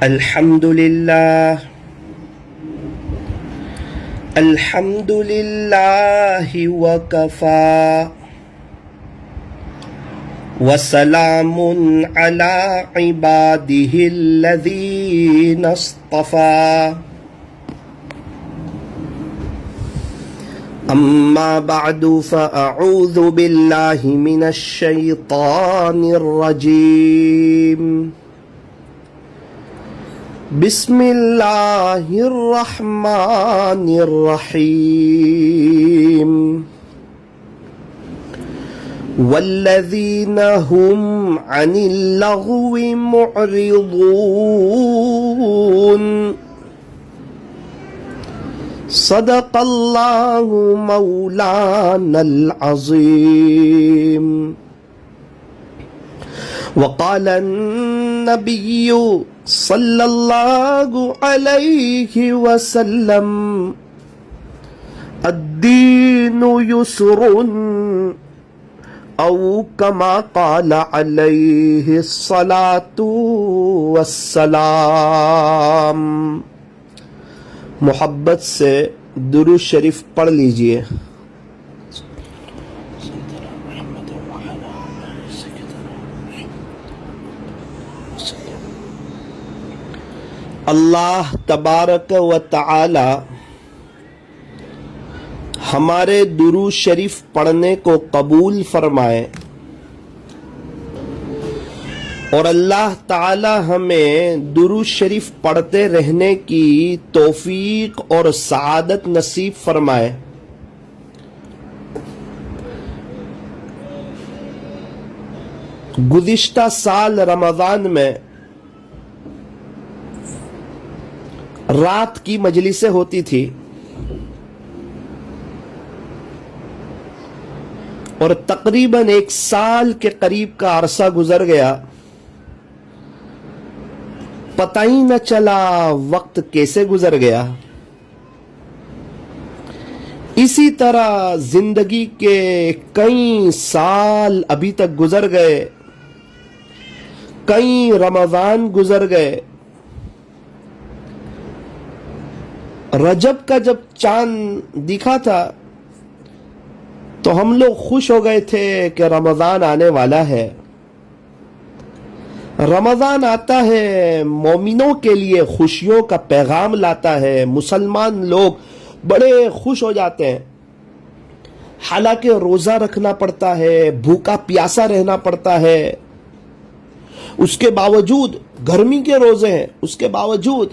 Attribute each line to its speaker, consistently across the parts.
Speaker 1: الحمد لله وكفى وسلام على عباده الذين اصطفى أما بعد فأعوذ بالله من الشيطان الرجيم بسم الله الرحمن الرحيم والذين هم عن اللغو معرضون صدق الله مولانا العظيم وقال النبي صلى الله عليه وسلم الدين يسر او كما قال عليه الصلاة والسلام. محبت سے درود شریف پڑھ لیجئے. اللہ تبارک و تعالی ہمارے درود شریف پڑھنے کو قبول فرمائے اور اللہ تعالی ہمیں درود شریف پڑھتے رہنے کی توفیق اور سعادت نصیب فرمائے. گزشتہ سال رمضان میں رات کی مجلسیں ہوتی تھی اور تقریباً 1 سال کے قریب کا عرصہ گزر گیا، پتہ ہی نہ چلا وقت کیسے گزر گیا. اسی طرح زندگی کے کئی سال ابھی تک گزر گئے، کئی رمضان گزر گئے. رجب کا جب چاند دکھا تھا تو ہم لوگ خوش ہو گئے تھے کہ رمضان آنے والا ہے. رمضان آتا ہے مومنوں کے لیے خوشیوں کا پیغام لاتا ہے. مسلمان لوگ بڑے خوش ہو جاتے ہیں، حالانکہ روزہ رکھنا پڑتا ہے، بھوکا پیاسا رہنا پڑتا ہے. اس کے باوجود گرمی کے روزے ہیں، اس کے باوجود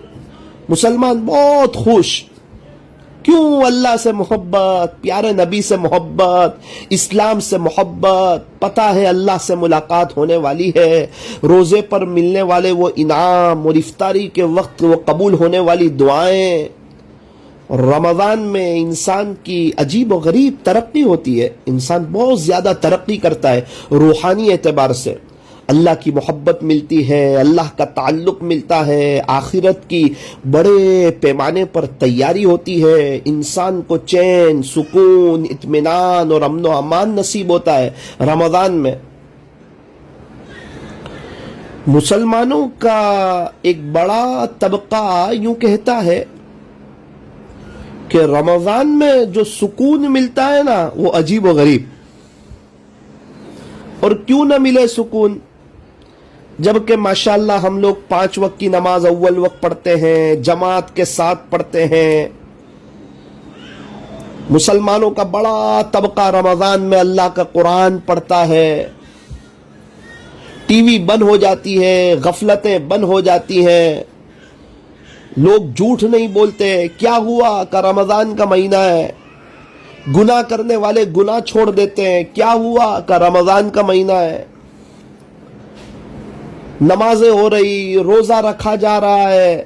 Speaker 1: مسلمان بہت خوش. کیوں؟ اللہ سے محبت، پیارے نبی سے محبت، اسلام سے محبت. پتہ ہے اللہ سے ملاقات ہونے والی ہے، روزے پر ملنے والے وہ انعام اور افطاری کے وقت وہ قبول ہونے والی دعائیں. رمضان میں انسان کی عجیب و غریب ترقی ہوتی ہے، انسان بہت زیادہ ترقی کرتا ہے روحانی اعتبار سے. اللہ کی محبت ملتی ہے، اللہ کا تعلق ملتا ہے، آخرت کی بڑے پیمانے پر تیاری ہوتی ہے. انسان کو چین، سکون، اطمینان اور امن و امان نصیب ہوتا ہے رمضان میں. مسلمانوں کا ایک بڑا طبقہ یوں کہتا ہے کہ رمضان میں جو سکون ملتا ہے نا وہ عجیب و غریب. اور کیوں نہ ملے سکون، جبکہ ماشاءاللہ ہم لوگ 5 وقت کی نماز اول وقت پڑھتے ہیں، جماعت کے ساتھ پڑھتے ہیں. مسلمانوں کا بڑا طبقہ رمضان میں اللہ کا قرآن پڑھتا ہے. ٹی وی بند ہو جاتی ہے، غفلتیں بند ہو جاتی ہیں، لوگ جھوٹ نہیں بولتے. کیا ہوا کہ رمضان کا مہینہ ہے. گناہ کرنے والے گناہ چھوڑ دیتے ہیں. کیا ہوا کہ رمضان کا مہینہ ہے. نمازیں ہو رہی، روزہ رکھا جا رہا ہے،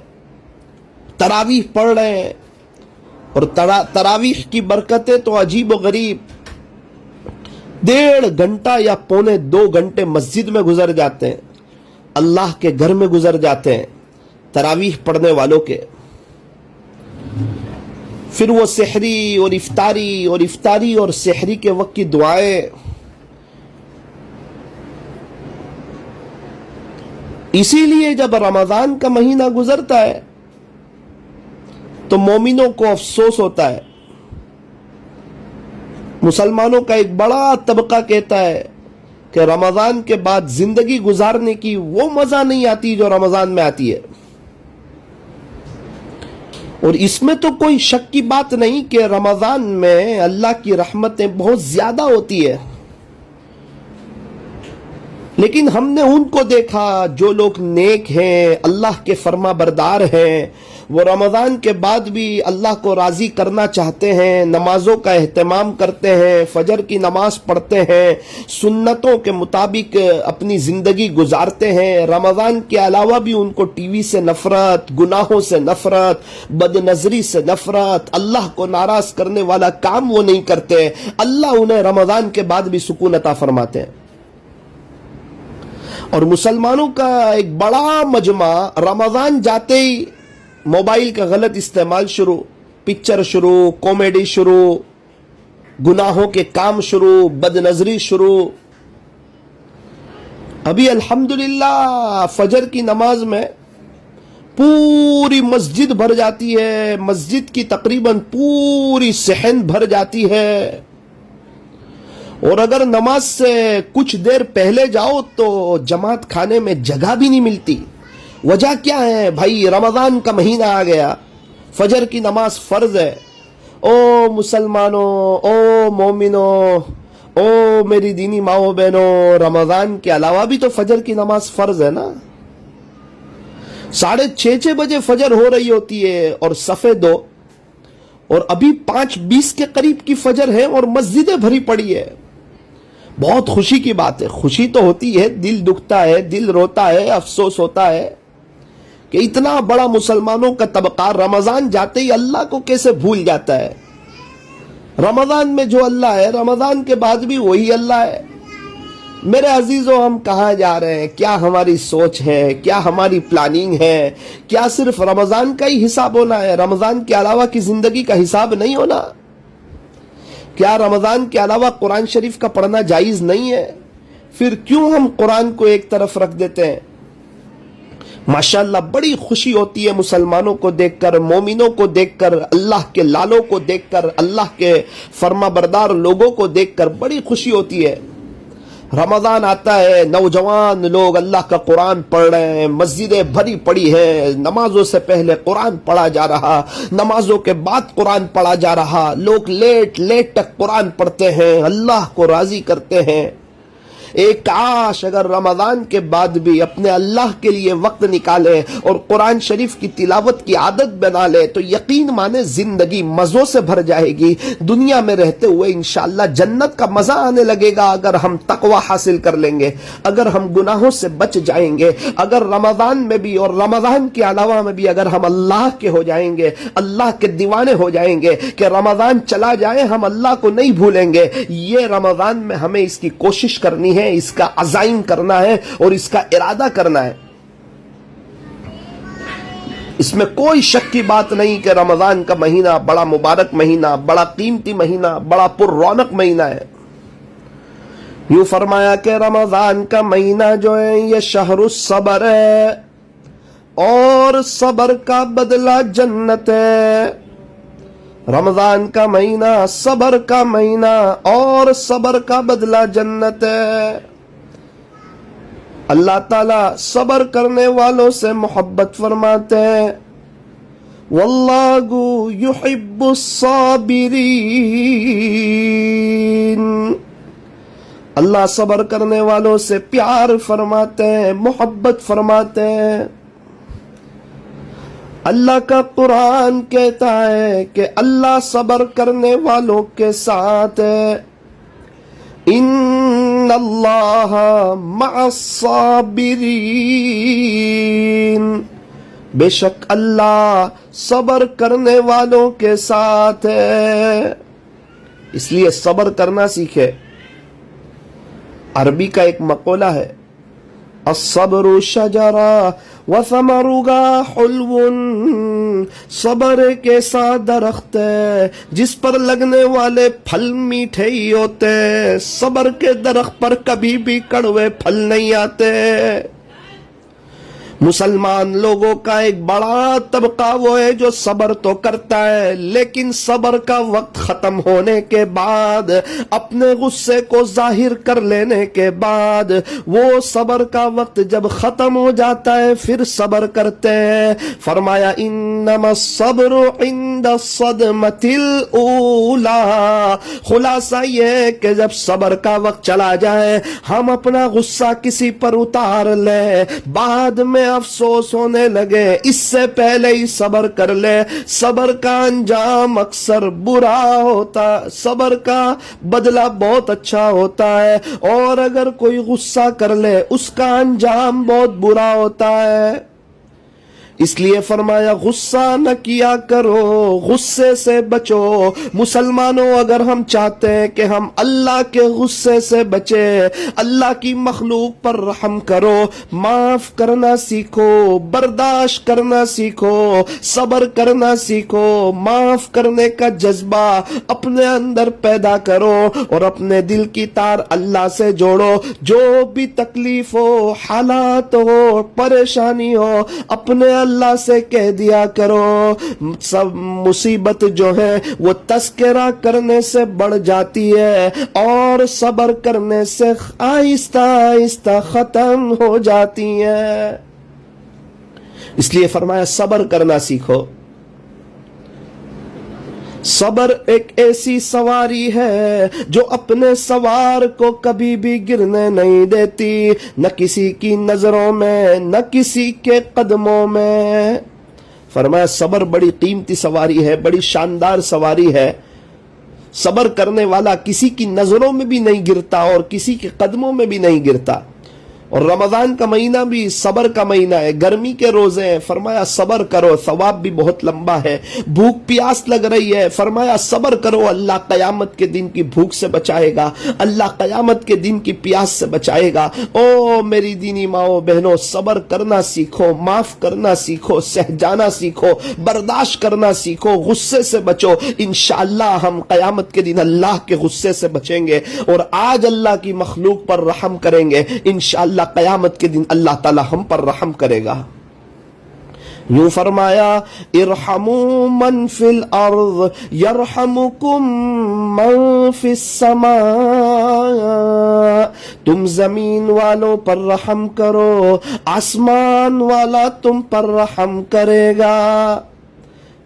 Speaker 1: تراویح پڑھ رہے ہیں. اور تراویح کی برکتیں تو عجیب و غریب. 1.5 گھنٹہ یا 1.25 گھنٹے مسجد میں گزر جاتے ہیں، اللہ کے گھر میں گزر جاتے ہیں تراویح پڑھنے والوں کے. پھر وہ سحری اور افطاری اور سحری کے وقت کی دعائیں. اسی لیے جب رمضان کا مہینہ گزرتا ہے تو مومنوں کو افسوس ہوتا ہے. مسلمانوں کا ایک بڑا طبقہ کہتا ہے کہ رمضان کے بعد زندگی گزارنے کی وہ مزہ نہیں آتی جو رمضان میں آتی ہے. اور اس میں تو کوئی شک کی بات نہیں کہ رمضان میں اللہ کی رحمتیں بہت زیادہ ہوتی ہے. لیکن ہم نے ان کو دیکھا جو لوگ نیک ہیں, اللہ کے فرما بردار ہیں, وہ رمضان کے بعد بھی اللہ کو راضی کرنا چاہتے ہیں, نمازوں کا اہتمام کرتے ہیں, فجر کی نماز پڑھتے ہیں, سنتوں کے مطابق اپنی زندگی گزارتے ہیں. رمضان کے علاوہ بھی ان کو ٹی وی سے نفرت, گناہوں سے نفرت, بد نظری سے نفرت, اللہ کو ناراض کرنے والا کام وہ نہیں کرتے. اللہ انہیں رمضان کے بعد بھی سکون عطا فرماتے ہیں. اور مسلمانوں کا ایک بڑا مجمع رمضان جاتے ہی موبائل کا غلط استعمال شروع, پکچر شروع, کامیڈی شروع, گناہوں کے کام شروع, بد نظری شروع. ابھی الحمدللہ فجر کی نماز میں پوری مسجد بھر جاتی ہے, مسجد کی تقریباً پوری صحن بھر جاتی ہے. اور اگر نماز سے کچھ دیر پہلے جاؤ تو جماعت کھانے میں جگہ بھی نہیں ملتی. وجہ کیا ہے بھائی؟ رمضان کا مہینہ آ گیا, فجر کی نماز فرض ہے. او مسلمانوں, او مومنوں, او میری دینی ماؤں بہنوں, رمضان کے علاوہ بھی تو فجر کی نماز فرض ہے نا. 6:30 بجے فجر ہو رہی ہوتی ہے اور صفے دو, اور ابھی 5:20 کے قریب کی فجر ہے اور مسجدیں بھری پڑی ہے. بہت خوشی کی بات ہے, خوشی تو ہوتی ہے, دل دکھتا ہے, دل روتا ہے, افسوس ہوتا ہے کہ اتنا بڑا مسلمانوں کا طبقہ رمضان جاتے ہی اللہ کو کیسے بھول جاتا ہے. رمضان میں جو اللہ ہے رمضان کے بعد بھی وہی اللہ ہے. میرے عزیزوں, ہم کہاں جا رہے ہیں؟ کیا ہماری سوچ ہے؟ کیا ہماری پلاننگ ہے؟ کیا صرف رمضان کا ہی حساب ہونا ہے, رمضان کے علاوہ کی زندگی کا حساب نہیں ہونا؟ کیا رمضان کے علاوہ قرآن شریف کا پڑھنا جائز نہیں ہے؟ پھر کیوں ہم قرآن کو ایک طرف رکھ دیتے ہیں؟ ماشاءاللہ بڑی خوشی ہوتی ہے مسلمانوں کو دیکھ کر, مومنوں کو دیکھ کر, اللہ کے لالوں کو دیکھ کر, اللہ کے فرما بردار لوگوں کو دیکھ کر بڑی خوشی ہوتی ہے. رمضان آتا ہے, نوجوان لوگ اللہ کا قرآن پڑھ رہے ہیں, مسجدیں بھری پڑی ہیں, نمازوں سے پہلے قرآن پڑھا جا رہا, نمازوں کے بعد قرآن پڑھا جا رہا, لوگ لیٹ تک قرآن پڑھتے ہیں, اللہ کو راضی کرتے ہیں. ایک کاش اگر رمضان کے بعد بھی اپنے اللہ کے لیے وقت نکالے اور قرآن شریف کی تلاوت کی عادت بنا لے تو یقین مانے زندگی مزوں سے بھر جائے گی. دنیا میں رہتے ہوئے انشاءاللہ جنت کا مزہ آنے لگے گا اگر ہم تقوی حاصل کر لیں گے, اگر ہم گناہوں سے بچ جائیں گے, اگر رمضان میں بھی اور رمضان کے علاوہ میں بھی اگر ہم اللہ کے ہو جائیں گے, اللہ کے دیوانے ہو جائیں گے کہ رمضان چلا جائے ہم اللہ کو نہیں بھولیں گے. یہ رمضان میں ہمیں اس کی کوشش کرنی ہے, اس کا عزائم کرنا ہے اور اس کا ارادہ کرنا ہے. اس میں کوئی شک کی بات نہیں کہ رمضان کا مہینہ بڑا مبارک مہینہ, بڑا قیمتی مہینہ, بڑا پر رونق مہینہ ہے. یوں فرمایا کہ رمضان کا مہینہ جو ہے یہ شہر الصبر ہے اور صبر کا بدلہ جنت ہے. رمضان کا مہینہ صبر کا مہینہ اور صبر کا بدلہ جنت ہے. اللہ تعالیٰ صبر کرنے والوں سے محبت فرماتے ہیں, واللہ یحب الصابرین. اللہ صبر کرنے والوں سے پیار فرماتے ہیں, محبت فرماتے ہیں. اللہ کا قرآن کہتا ہے کہ اللہ صبر کرنے والوں کے ساتھ ہے. ان اللہ مع الصابرین, بے شک اللہ صبر کرنے والوں کے ساتھ ہے. اس لیے صبر کرنا سیکھے. عربی کا ایک مقولہ ہے, الصبر شجرہ وثمرها حلو. صبر ایک ایسا درخت ہے جس پر لگنے والے پھل میٹھے ہی ہوتے ہیں. صبر کے درخت پر کبھی بھی کڑوے پھل نہیں آتے. مسلمان لوگوں کا ایک بڑا طبقہ وہ ہے جو صبر تو کرتا ہے، لیکن صبر کا وقت ختم ہونے کے بعد، اپنے غصے کو ظاہر کر لینے کے بعد، وہ صبر کا وقت جب ختم ہو جاتا ہے پھر صبر کرتے ہیں۔ فرمایا انما الصبر عند الصدمۃ الاولی، خلاصہ یہ ہے کہ جب صبر کا وقت چلا جائے، ہم اپنا غصہ کسی پر اتار لیں، بعد میں افسوس ہونے لگے، اس سے پہلے ہی صبر کر لے۔ صبر کا انجام اکثر برا ہوتا، صبر کا بدلہ بہت اچھا ہوتا ہے، اور اگر کوئی غصہ کر لے اس کا انجام بہت برا ہوتا ہے۔ اس لیے فرمایا غصہ نہ کیا کرو، غصے سے بچو۔ مسلمانوں، اگر ہم چاہتے ہیں کہ ہم اللہ کے غصے سے بچے، اللہ کی مخلوق پر رحم کرو، معاف کرنا سیکھو، برداشت کرنا سیکھو، صبر کرنا سیکھو، معاف کرنے کا جذبہ اپنے اندر پیدا کرو، اور اپنے دل کی تار اللہ سے جوڑو۔ جو بھی تکلیف ہو، حالات ہو، پریشانی ہو، اپنے اللہ سے کہہ دیا کرو۔ سب مصیبت جو ہے وہ تذکرہ کرنے سے بڑھ جاتی ہے، اور صبر کرنے سے آہستہ آہستہ ختم ہو جاتی ہے۔ اس لیے فرمایا صبر کرنا سیکھو۔ صبر ایک ایسی سواری ہے جو اپنے سوار کو کبھی بھی گرنے نہیں دیتی، نہ کسی کی نظروں میں، نہ کسی کے قدموں میں۔ فرمایا صبر بڑی قیمتی سواری ہے، بڑی شاندار سواری ہے۔ صبر کرنے والا کسی کی نظروں میں بھی نہیں گرتا اور کسی کے قدموں میں بھی نہیں گرتا۔ اور رمضان کا مہینہ بھی صبر کا مہینہ ہے، گرمی کے روزے ہیں، فرمایا صبر کرو، ثواب بھی بہت لمبا ہے۔ بھوک پیاس لگ رہی ہے، فرمایا صبر کرو، اللہ قیامت کے دن کی بھوک سے بچائے گا، اللہ قیامت کے دن کی پیاس سے بچائے گا۔ او میری دینی ماؤں بہنوں، صبر کرنا سیکھو، معاف کرنا سیکھو، سہ جانا سیکھو، برداشت کرنا سیکھو، غصے سے بچو۔ انشاءاللہ ہم قیامت کے دن اللہ کے غصے سے بچیں گے، اور آج اللہ کی مخلوق پر رحم کریں گے، انشاءاللہ قیامت کے دن اللہ تعالی ہم پر رحم کرے گا۔ یوں فرمایا ارحموا من فی الارض یرحمکم من فی السماء، تم زمین والوں پر رحم کرو، آسمان والا تم پر رحم کرے گا۔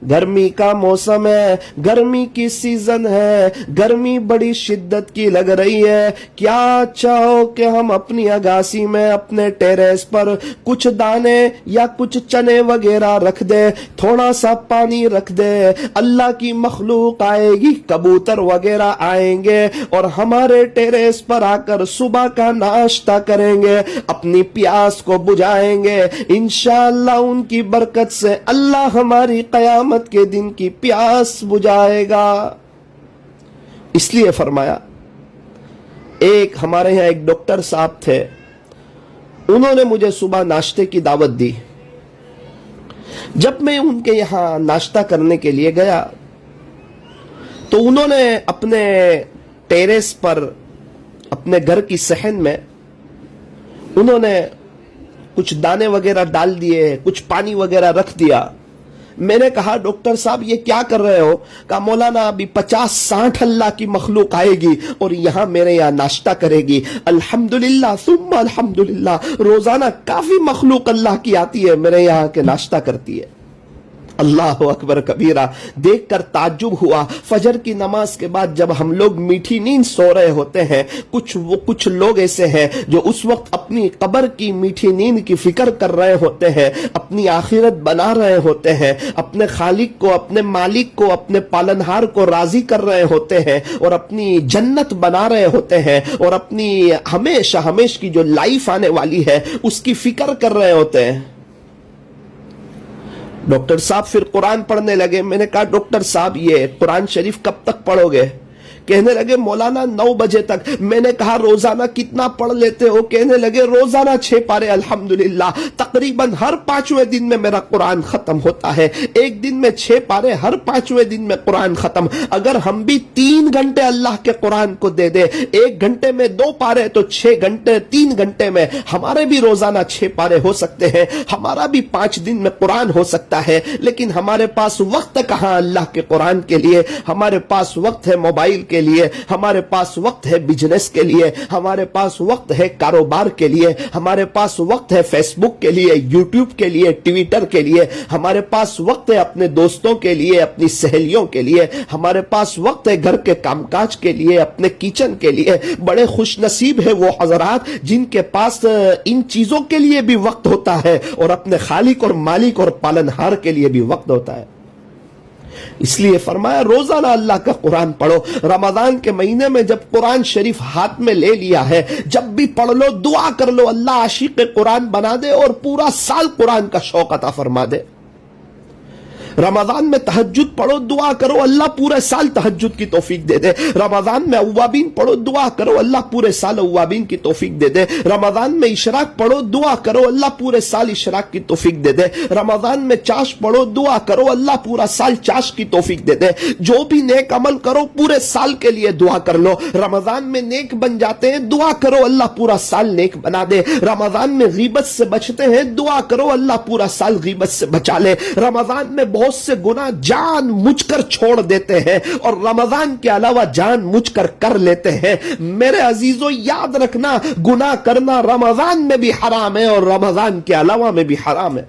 Speaker 1: گرمی کا موسم ہے، گرمی کی سیزن ہے، گرمی بڑی شدت کی لگ رہی ہے، کیا چاہو کہ ہم اپنی اگاسی میں، اپنے ٹیریس پر کچھ دانے یا کچھ چنے وغیرہ رکھ دے، تھوڑا سا پانی رکھ دے، اللہ کی مخلوق آئے گی، کبوتر وغیرہ آئیں گے اور ہمارے ٹیریس پر آ کر صبح کا ناشتہ کریں گے، اپنی پیاس کو بجھائیں گے، انشاءاللہ ان کی برکت سے اللہ ہماری قیامت کے دن کی پیاس بجھائے گا۔ اس لیے فرمایا، ایک ہمارے یہاں ایک ڈاکٹر صاحب تھے، انہوں نے مجھے صبح ناشتے کی دعوت دی۔ جب میں ان کے یہاں ناشتہ کرنے کے لیے گیا تو انہوں نے اپنے ٹیریس پر، اپنے گھر کی صحن میں، انہوں نے کچھ دانے وغیرہ ڈال دیے، کچھ پانی وغیرہ رکھ دیا۔ میں نے کہا ڈاکٹر صاحب یہ کیا کر رہے ہو؟ کہا مولانا ابھی 50-60 اللہ کی مخلوق آئے گی اور یہاں میرے یہاں ناشتہ کرے گی۔ الحمدللہ ثم الحمدللہ، روزانہ کافی مخلوق اللہ کی آتی ہے، میرے یہاں کے ناشتہ کرتی ہے۔ اللہ اکبر کبیرہ، دیکھ کر تعجب ہوا۔ فجر کی نماز کے بعد جب ہم لوگ میٹھی نیند سو رہے ہوتے ہیں، کچھ لوگ ایسے ہیں جو اس وقت اپنی قبر کی میٹھی نیند کی فکر کر رہے ہوتے ہیں، اپنی آخرت بنا رہے ہوتے ہیں، اپنے خالق کو، اپنے مالک کو، اپنے پالنہار کو راضی کر رہے ہوتے ہیں، اور اپنی جنت بنا رہے ہوتے ہیں، اور اپنی ہمیش کی جو لائف آنے والی ہے اس کی فکر کر رہے ہوتے ہیں۔ ڈاکٹر صاحب پھر قرآن پڑھنے لگے۔ میں نے کہا ڈاکٹر صاحب یہ قرآن شریف کب تک پڑھو گے؟ کہنے لگے مولانا 9 بجے تک. میں نے کہا روزانہ کتنا پڑھ لیتے ہو؟ کہنے لگے روزانہ 6 پارے الحمدللہ. تقریباً ہر 5ویں دن میں میرا قرآن ختم ہوتا ہے. ایک دن میں 6 پارے، ہر 5ویں دن میں قرآن ختم. اگر ہم بھی 3 گھنٹے اللہ کے قرآن کو دے دے، 1 گھنٹے میں 2 پارے تو 6 گھنٹے، 3 گھنٹے میں ہمارے بھی روزانہ 6 پارے ہو سکتے ہیں، ہمارا بھی 5 دن میں قرآن ہو سکتا ہے. لیکن ہمارے پاس وقت کہاں اللہ کے قرآن کے لیے؟ ہمارے پاس وقت ہے موبائل کے لیے، ہمارے پاس وقت ہے بزنس کے لیے، ہمارے پاس وقت ہے کاروبار کے لیے، ہمارے پاس وقت ہے فیس بک کے لیے، یوٹیوب کے لیے، ٹویٹر کے لیے، ہمارے پاس وقت ہے اپنے دوستوں کے لیے، اپنی سہیلیوں کے لیے، ہمارے پاس وقت ہے گھر کے کام کاج کے لیے، اپنے کچن کے لیے. بڑے خوش نصیب ہے وہ حضرات جن کے پاس ان چیزوں کے لیے بھی وقت ہوتا ہے اور اپنے خالق اور مالک اور پالنہار کے لیے بھی وقت ہوتا ہے. اس لیے فرمایا روزانہ اللہ کا قرآن پڑھو. رمضان کے مہینے میں جب قرآن شریف ہاتھ میں لے لیا ہے، جب بھی پڑھ لو، دعا کر لو اللہ عاشق قرآن بنا دے اور پورا سال قرآن کا شوق عطا فرما دے. رمضان میں تہجد پڑھو، دعا کرو اللہ پورے سال تہجد کی توفیق دے دے. رمضان میں اوابین پڑھو، دعا کرو اللہ پورے سال اوابین کی توفیق دے دے. رمضان میں اشراق پڑھو، دعا کرو اللہ پورے سال اشراق کی توفیق دے دے. رمضان میں چاش پڑھو، دعا کرو اللہ پورا سال چاش کی توفیق دے دے. جو بھی نیک عمل کرو پورے سال کے لیے دعا کر لو. رمضان میں نیک بن جاتے ہیں، دعا کرو اللہ پورا سال نیک بنا دے. رمضان میں غیبت سے بچتے ہیں، دعا کرو اللہ پورا سال غیبت سے بچا لے. رمضان میں بہت سے گناہ جان مجھ کر چھوڑ دیتے ہیں اور رمضان کے علاوہ جان مجھ کر لیتے ہیں. میرے عزیزو یاد رکھنا، گناہ کرنا رمضان میں بھی حرام ہے اور رمضان کے علاوہ میں بھی حرام ہے.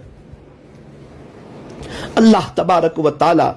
Speaker 1: اللہ تبارک و تعالی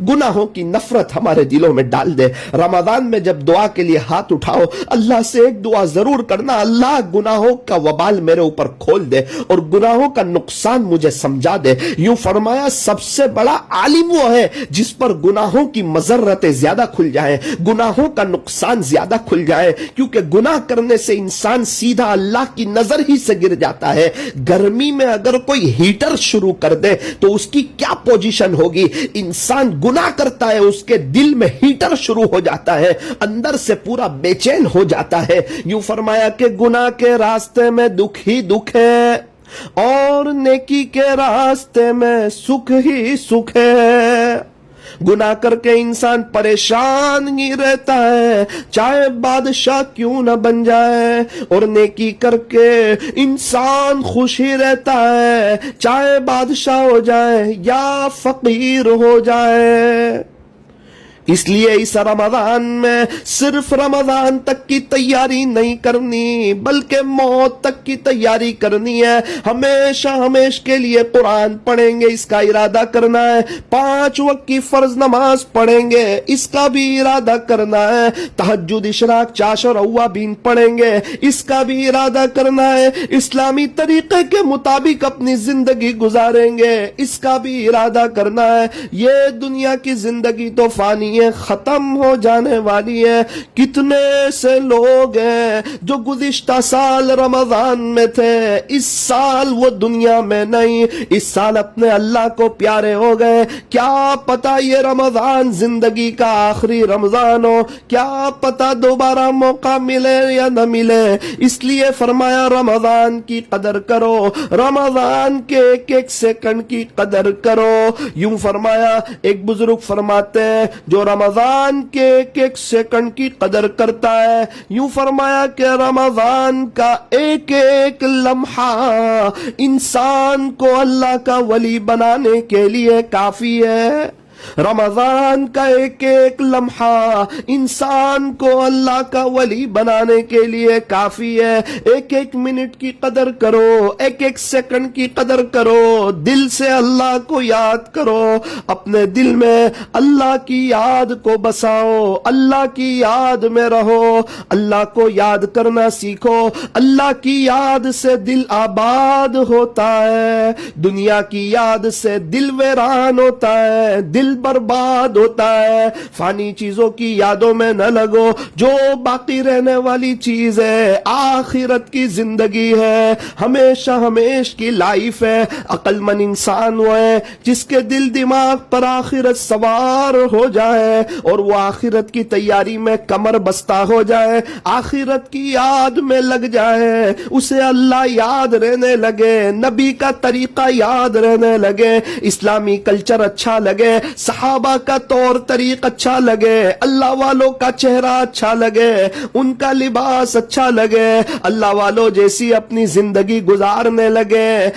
Speaker 1: گناہوں کی نفرت ہمارے دلوں میں ڈال دے. رمضان میں جب دعا کے لیے ہاتھ اٹھاؤ، اللہ سے ایک دعا ضرور کرنا، اللہ گناہوں کا وبال میرے اوپر کھول دے اور گناہوں کا نقصان مجھے سمجھا دے. یوں فرمایا سب سے بڑا عالم وہ ہے جس پر گناہوں کی مضرتیں زیادہ کھل جائیں، گناہوں کا نقصان زیادہ کھل جائے، کیونکہ گناہ کرنے سے انسان سیدھا اللہ کی نظر ہی سے گر جاتا ہے. گرمی میں اگر کوئی ہیٹر شروع کر دے تو اس کی کیا پوزیشن ہوگی؟ انسان گناہ کرتا ہے، اس کے دل میں ہیٹر شروع ہو جاتا ہے، اندر سے پورا بے چین ہو جاتا ہے. یوں فرمایا کہ گناہ کے راستے میں دکھ ہی دکھ ہے اور نیکی کے راستے میں سکھ ہی سکھ ہے. گناہ کر کے انسان پریشان ہی رہتا ہے چاہے بادشاہ کیوں نہ بن جائے، اور نیکی کر کے انسان خوش ہی رہتا ہے چاہے بادشاہ ہو جائے یا فقیر ہو جائے. اس لیے اس رمضان میں صرف رمضان تک کی تیاری نہیں کرنی بلکہ موت تک کی تیاری کرنی ہے. ہمیشہ ہمیشہ کے لیے قرآن پڑھیں گے، اس کا ارادہ کرنا ہے. 5 وقت کی فرض نماز پڑھیں گے، اس کا بھی ارادہ کرنا ہے. تہجد، اشراق، چاش اور اوابین پڑھیں گے، اس کا بھی ارادہ کرنا ہے. اسلامی طریقے کے مطابق اپنی زندگی گزاریں گے، اس کا بھی ارادہ کرنا ہے. یہ دنیا کی زندگی تو فانی، ختم ہو جانے والی ہے. کتنے سے لوگ ہیں جو گزشتہ سال رمضان میں تھے، اس سال وہ دنیا میں نہیں، اس سال اپنے اللہ کو پیارے ہو گئے. کیا پتا یہ رمضان زندگی کا آخری رمضان ہو، کیا پتا دوبارہ موقع ملے یا نہ ملے. اس لیے فرمایا رمضان کی قدر کرو، رمضان کے ایک ایک سیکنڈ کی قدر کرو. یوں فرمایا ایک بزرگ فرماتے ہیں جو رمضان کے ایک ایک سیکنڈ کی قدر کرتا ہے، یوں فرمایا کہ رمضان کا ایک ایک لمحہ انسان کو اللہ کا ولی بنانے کے لیے کافی ہے. رمضان کا ایک ایک لمحہ انسان کو اللہ کا ولی بنانے کے لیے کافی ہے. ایک ایک منٹ کی قدر کرو، ایک ایک سیکنڈ کی قدر کرو، دل سے اللہ کو یاد کرو، اپنے دل میں اللہ کی یاد کو بساؤ، اللہ کی یاد میں رہو، اللہ کو یاد کرنا سیکھو. اللہ کی یاد سے دل آباد ہوتا ہے، دنیا کی یاد سے دل ویران ہوتا ہے. دل دل برباد ہوتا ہے. فانی چیزوں کی یادوں میں نہ لگو, جو باقی رہنے والی چیز ہے آخرت کی زندگی ہے, ہمیشہ ہمیش کی لائف ہے. عقل مند انسان وہ ہے جس کے دل دماغ پر آخرت سوار ہو جائے اور وہ آخرت کی تیاری میں کمر بستہ ہو جائے, آخرت کی یاد میں لگ جائے, اسے اللہ یاد رہنے لگے, نبی کا طریقہ یاد رہنے لگے, اسلامی کلچر اچھا لگے, صحابہ کا طور طریق اچھا لگے, اللہ والوں کا چہرہ اچھا لگے, ان کا لباس اچھا لگے, اللہ والوں جیسی اپنی زندگی گزارنے لگے,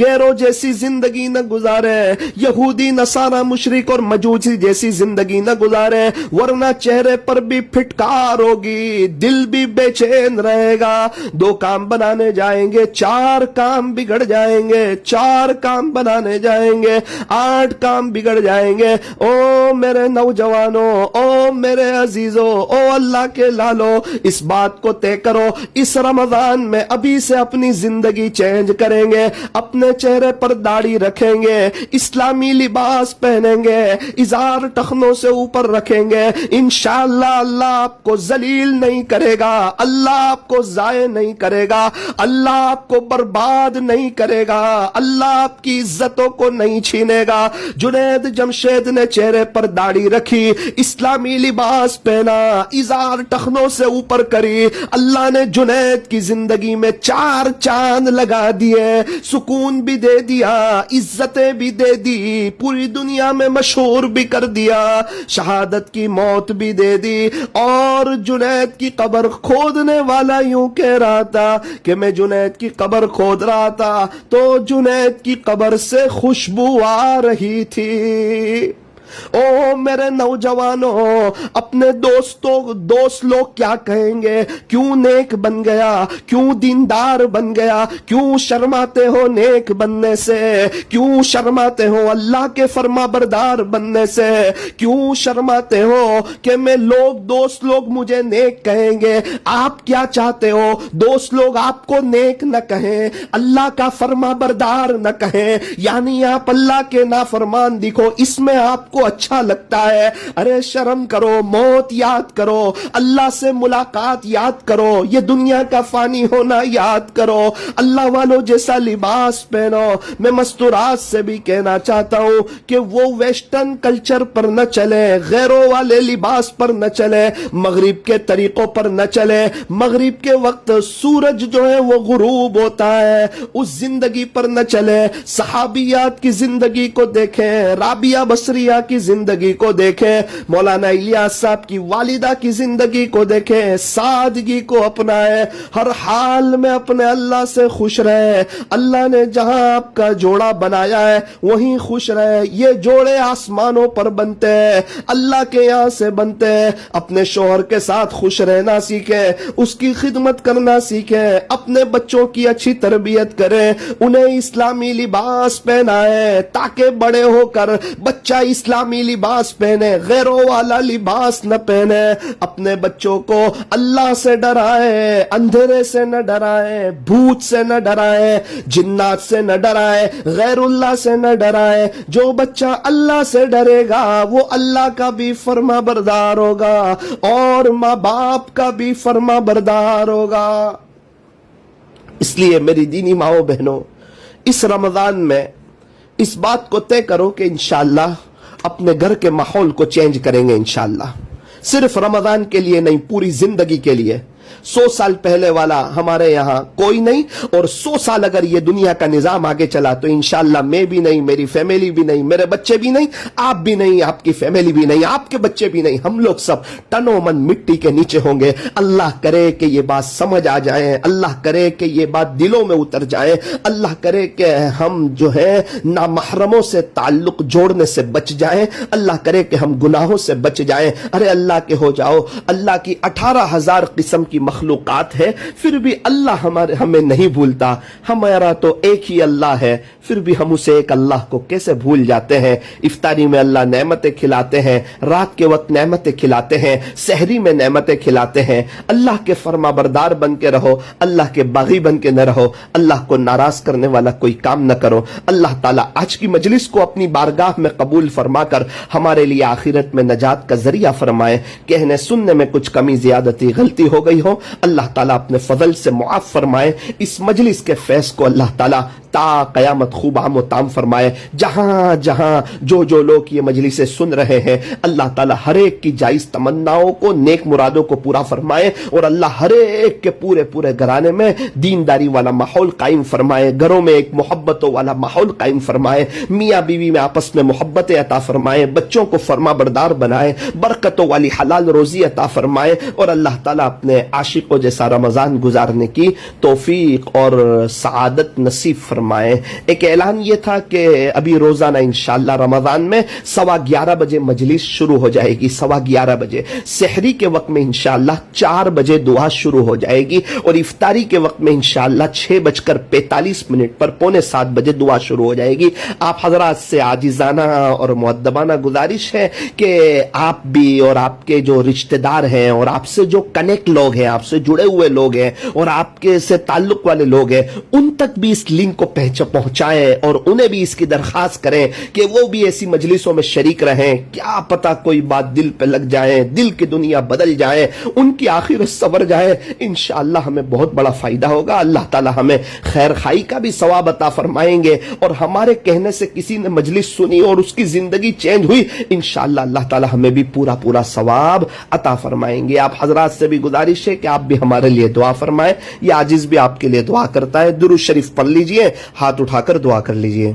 Speaker 1: غیروں جیسی زندگی نہ گزارے, یہودی نصارہ مشرک اور مجوسی جیسی زندگی نہ گزارے, ورنہ چہرے پر بھی پھٹکار ہوگی, دل بھی بے چین رہے گا. 2 کام بنانے جائیں گے 4 کام بگڑ جائیں گے, 4 کام بنانے جائیں گے 8 کام بگڑ جائیں گے. او میرے نوجوانوں, او میرے عزیزوں, او اللہ کے لالو, اس بات کو طے کرو, اس رمضان میں ابھی سے اپنی زندگی چینج کریں گے, اپنے چہرے پر داڑھی رکھیں گے, اسلامی لباس پہنیں گے, ازار ٹخنوں سے اوپر رکھیں گے, انشاءاللہ اللہ آپ کو ذلیل نہیں کرے گا, اللہ آپ کو ضائع نہیں کرے گا, اللہ آپ کو برباد نہیں کرے گا, اللہ آپ کی عزتوں کو نہیں چھینے گا. جنید جمشید نے چہرے پر داڑھی رکھی, اسلامی لباس پہنا, ازار ٹخنوں سے اوپر کری, اللہ نے جنید کی زندگی میں 4 چاند لگا دیے, سکون بھی دے دیا, عزتیں بھی دے دی, پوری دنیا میں مشہور بھی کر دیا, شہادت کی موت بھی دے دی. اور جنید کی قبر کھودنے والا یوں کہہ رہا تھا کہ میں جنید کی قبر کھود رہا تھا تو جنید کی قبر سے خوشبو آ رہی تھی. او میرے نوجوانوں, اپنے دوست لوگ کیا کہیں گے, کیوں نیک بن گیا, کیوں دیندار بن گیا, کیوں شرماتے ہو نیک بننے سے, کیوں شرماتے ہو اللہ کے فرما بردار بننے سے, کیوں شرماتے ہو کہ دوست لوگ مجھے نیک کہیں گے. آپ کیا چاہتے ہو, دوست لوگ آپ کو نیک نہ کہیں, اللہ کا فرما بردار نہ کہیں, یعنی آپ اللہ کے نافرمان دکھو, اس میں آپ کو اچھا لگتا ہے. ارے شرم کرو, موت یاد کرو, اللہ سے ملاقات یاد کرو, یہ دنیا کا فانی ہونا یاد کرو, اللہ والوں جیسا لباس پہنو. میں مستورات سے بھی کہنا چاہتا ہوں کہ وہ ویسٹرن کلچر پر نہ چلے, غیروں والے لباس پر نہ چلے, مغرب کے طریقوں پر نہ چلے. مغرب کے وقت سورج جو ہے وہ غروب ہوتا ہے, اس زندگی پر نہ چلے. صحابیات کی زندگی کو دیکھیں, رابعہ بصریہ کی زندگی کو دیکھیں, مولانا الیاس صاحب کی والدہ کی زندگی کو دیکھیں, سادگی کو اپنائیں, ہر حال میں اپنے اللہ سے خوش رہے. اللہ نے جہاں آپ کا جوڑا بنایا ہے وہیں خوش رہے. یہ جوڑے آسمانوں پر بنتے ہیں, اللہ کے یہاں سے بنتے ہیں. اپنے شوہر کے ساتھ خوش رہنا سیکھیں, اس کی خدمت کرنا سیکھیں, اپنے بچوں کی اچھی تربیت کریں, انہیں اسلامی لباس پہنائیں تاکہ بڑے ہو کر بچہ اسلامی لباس پہنے, غیروں والا لباس نہ پہنے. اپنے بچوں کو اللہ سے ڈرائے, اندھیرے سے نہ ڈرائے, بھوت سے نہ ڈرائے, جنات سے نہ ڈرائے, غیر اللہ سے نہ ڈرائے. جو بچہ اللہ سے ڈرے گا وہ اللہ کا بھی فرما بردار ہوگا اور ماں باپ کا بھی فرما بردار ہوگا. اس لیے میری دینی ماؤں بہنوں, اس رمضان میں اس بات کو طے کرو کہ انشاءاللہ اپنے گھر کے ماحول کو چینج کریں گے. انشاءاللہ صرف رمضان کے لیے نہیں, پوری زندگی کے لیے. 100 سال پہلے والا ہمارے یہاں کوئی نہیں, اور 100 سال اگر یہ دنیا کا نظام آگے چلا تو انشاءاللہ میں بھی نہیں, میری فیملی بھی نہیں, میرے بچے بھی نہیں, آپ بھی نہیں, آپ کی فیملی بھی نہیں, آپ کے بچے بھی نہیں, ہم لوگ سب تن و من مٹی کے نیچے ہوں گے. اللہ کرے کہ یہ بات سمجھ آ جائے, اللہ کرے کہ یہ بات دلوں میں اتر جائے, اللہ کرے کہ ہم جو ہے نامحرموں سے تعلق جوڑنے سے بچ جائیں, اللہ کرے کہ ہم گناہوں سے بچ جائیں. ارے اللہ کے ہو جاؤ, اللہ کی 18,000 قسم کی مخلوقات ہے، پھر بھی اللہ ہمیں نہیں بھولتا. ہمارا تو ایک ہی اللہ ہے، پھر بھی ہم اسے ایک اللہ کو کیسے بھول جاتے ہیں. افطاری میں اللہ نعمتیں کھلاتے ہیں، رات کے وقت نعمتیں کھلاتے ہیں، سحری میں نعمتیں کھلاتے ہیں. اللہ کے فرما بردار بن کے رہو، اللہ کے باغی بن کے نہ رہو، اللہ کو ناراض کرنے والا کوئی کام نہ کرو. اللہ تعالیٰ آج کی مجلس کو اپنی بارگاہ میں قبول فرما کر ہمارے لیے آخرت میں نجات کا ذریعہ فرمائے. کہنے سننے میں کچھ کمی زیادتی غلطی ہو گئی ہو، اللہ تعالیٰ اپنے فضل سے معاف فرمائے. اس مجلس کے فیض کو اللہ تعالیٰ تا قیامت خوب عام و تام فرمائے. جہاں جہاں جو لوگ یہ مجلسیں سن رہے ہیں، اللہ تعالیٰ ہر ایک کی جائز تمناؤں کو، نیک مرادوں کو پورا فرمائے، اور اللہ ہر ایک کے پورے گھرانے میں دینداری والا ماحول قائم فرمائے، گھروں میں ایک محبتوں والا ماحول قائم فرمائے، میاں بیوی میں آپس میں محبت عطا فرمائے، بچوں کو فرما بردار بنائے، برکتوں والی حلال روزی عطا فرمائے، اور اللہ تعالیٰ اپنے عاشقوں جیسا رمضان گزارنے کی توفیق اور سعادت نصیب فرمائے. ایک اعلان یہ تھا کہ ابھی روزانہ انشاءاللہ رمضان میں 11:15 بجے مجلس شروع ہو جائے گی. 11:15 بجے سحری کے وقت میں انشاءاللہ 4 بجے دعا شروع ہو جائے گی، اور افطاری کے وقت میں انشاءاللہ 6:45 پر 6:45 بجے دعا شروع ہو جائے گی. آپ حضرات سے عاجزانہ اور مؤدبانہ گزارش ہے کہ آپ بھی اور آپ کے جو رشتہ دار ہیں اور آپ سے جو کنیکٹ لوگ ہیں، آپ سے جڑے ہوئے لوگ ہیں اور آپ کے سے تعلق والے لوگ ہیں، ان تک بھی اس لنک کو پہنچائیں اور انہیں بھی اس کی درخواست کریں کہ وہ بھی ایسی مجلسوں میں شریک رہیں. کیا پتہ کوئی بات دل پہ لگ جائے، دل کی دنیا بدل جائے، ان کی آخرت سنور جائے. انشاءاللہ ہمیں بہت بڑا فائدہ ہوگا. اللہ تعالی ہمیں خیر خائی کا بھی ثواب عطا فرمائیں گے، اور ہمارے کہنے سے کسی نے مجلس سنی اور اس کی زندگی چینج ہوئی، انشاءاللہ اللہ تعالی ہمیں بھی پورا ثواب عطا فرمائیں گے. آپ حضرات سے بھی گزارش ہے کہ آپ بھی ہمارے لیے دعا فرمائیں. یہ عاجز بھی آپ کے لیے دعا کرتا ہے. درود شریف پڑھ لیجئے، ہاتھ اٹھا کر دعا کر لیجئے.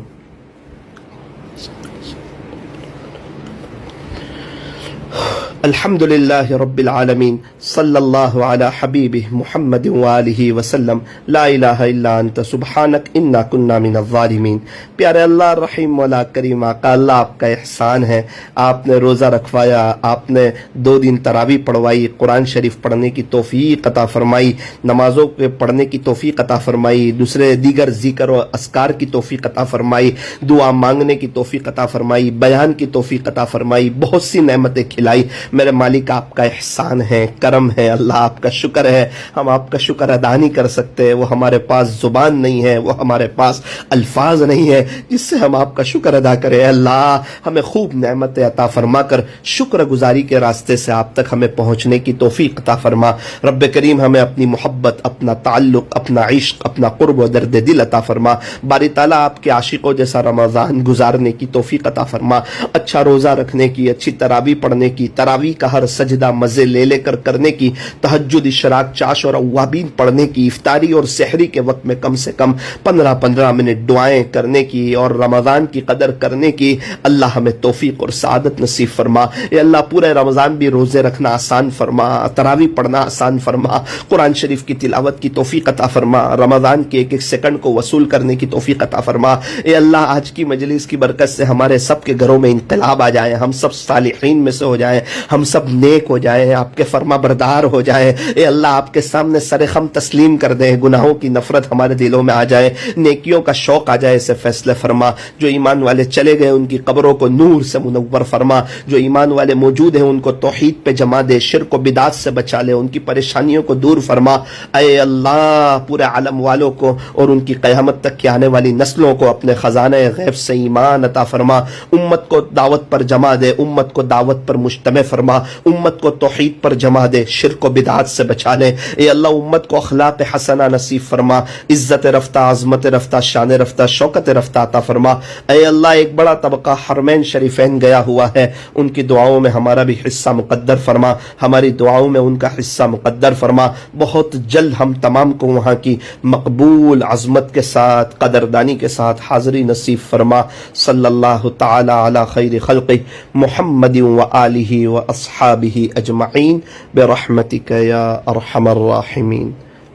Speaker 1: الحمد للہ رب العالمین، صلی اللہ علی حبیبہ محمد وآلہ وسلم. لا الہ الا انت سبحانک انا کنا من الظالمین. پیارے اللہ رحیم مولا کریم آقا، اللہ آپ کا احسان ہے. آپ نے روزہ رکھوایا، آپ نے 2 دن تراویح پڑھوائی، قرآن شریف پڑھنے کی توفیق عطا فرمائی، نمازوں کے پڑھنے کی توفیق عطا فرمائی، دوسرے دیگر ذکر و اذکار کی توفیق عطا فرمائی، دعا مانگنے کی توفیق عطا فرمائی، بیان کی توفیق عطا فرمائی، بہت سی نعمتیں کھلائی. میرے مالک آپ کا احسان ہے، کرم ہے، اللہ آپ کا شکر ہے. ہم آپ کا شکر ادا نہیں کر سکتے، وہ ہمارے پاس زبان نہیں ہے، وہ ہمارے پاس الفاظ نہیں ہے جس سے ہم آپ کا شکر ادا کریں. اللہ ہمیں خوب نعمت عطا فرما کر شکر گزاری کے راستے سے آپ تک ہمیں پہنچنے کی توفیق عطا فرما. رب کریم ہمیں اپنی محبت، اپنا تعلق، اپنا عشق، اپنا قرب و درد دل عطا فرما. باری تعالیٰ آپ کے عاشقوں جیسا رمضان گزارنے کی توفیق عطا فرما. اچھا روزہ رکھنے کی، اچھی تراویح پڑھنے کی، تراویح کا ہر سجدہ مزے لے کر کرنے کی، تہجد، اشراق، چاش اور اوابین پڑھنے کی، افطاری اور سحری کے وقت میں کم سے کم 15 منٹ دعائیں کرنے کی اور رمضان کی قدر کرنے کی. اللہ ہمیں توفیق اور سعادت نصیب فرما. اے اللہ پورے رمضان بھی روزے رکھنا آسان فرما، تراویح پڑھنا آسان فرما، قرآن شریف کی تلاوت کی توفیق عطا فرما، رمضان کے ایک سیکنڈ کو وصول کرنے کی توفیق عطا فرما. اے اللہ آج کی مجلس کی برکت سے ہمارے سب کے گھروں میں انقلاب آ جائے، ہم سب صالحین میں سے ہو جائیں، ہم سب نیک ہو جائیں، آپ کے فرما بردار ہو جائیں. اے اللہ آپ کے سامنے سر خم تسلیم کر دیں، گناہوں کی نفرت ہمارے دلوں میں آ جائے، نیکیوں کا شوق آ جائے. اسے فیصلے فرما. جو ایمان والے چلے گئے ان کی قبروں کو نور سے منور فرما، جو ایمان والے موجود ہیں ان کو توحید پہ جما دے، شرک و بدعت سے بچا لے، ان کی پریشانیوں کو دور فرما. اے اللہ پورے عالم والوں کو اور ان کی قیامت تک کی آنے والی نسلوں کو اپنے خزانہ غیب سے ایمان عطا فرما. امت کو دعوت پر جما دے، امت کو دعوت پر مجتمع فرما، امت کو توحید پر جما دے، شرک و بدعات سے بچا لے. اے اللہ امت کو اخلاق حسنہ نصیب فرما، عزت رفتہ، عظمت رفتہ، شان رفتہ، شوکت رفتہ عطا فرما. اے اللہ ایک بڑا طبقہ حرمین شریفین گیا ہوا ہے، ان کی دعاؤں میں ہمارا بھی حصہ مقدر فرما، ہماری دعاؤں میں ان کا حصہ مقدر فرما. بہت جلد ہم تمام کو وہاں کی مقبول عظمت کے ساتھ، قدردانی کے ساتھ حاضری نصیب فرما. صلی اللہ تعالی علی خیر خلقہ محمد وآلہ واصحابہ اجمعین برحمتک یا ارحم الراحمین.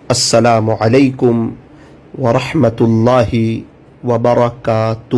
Speaker 1: السلام علیکم ورحمۃ اللہ وبرکاتہ.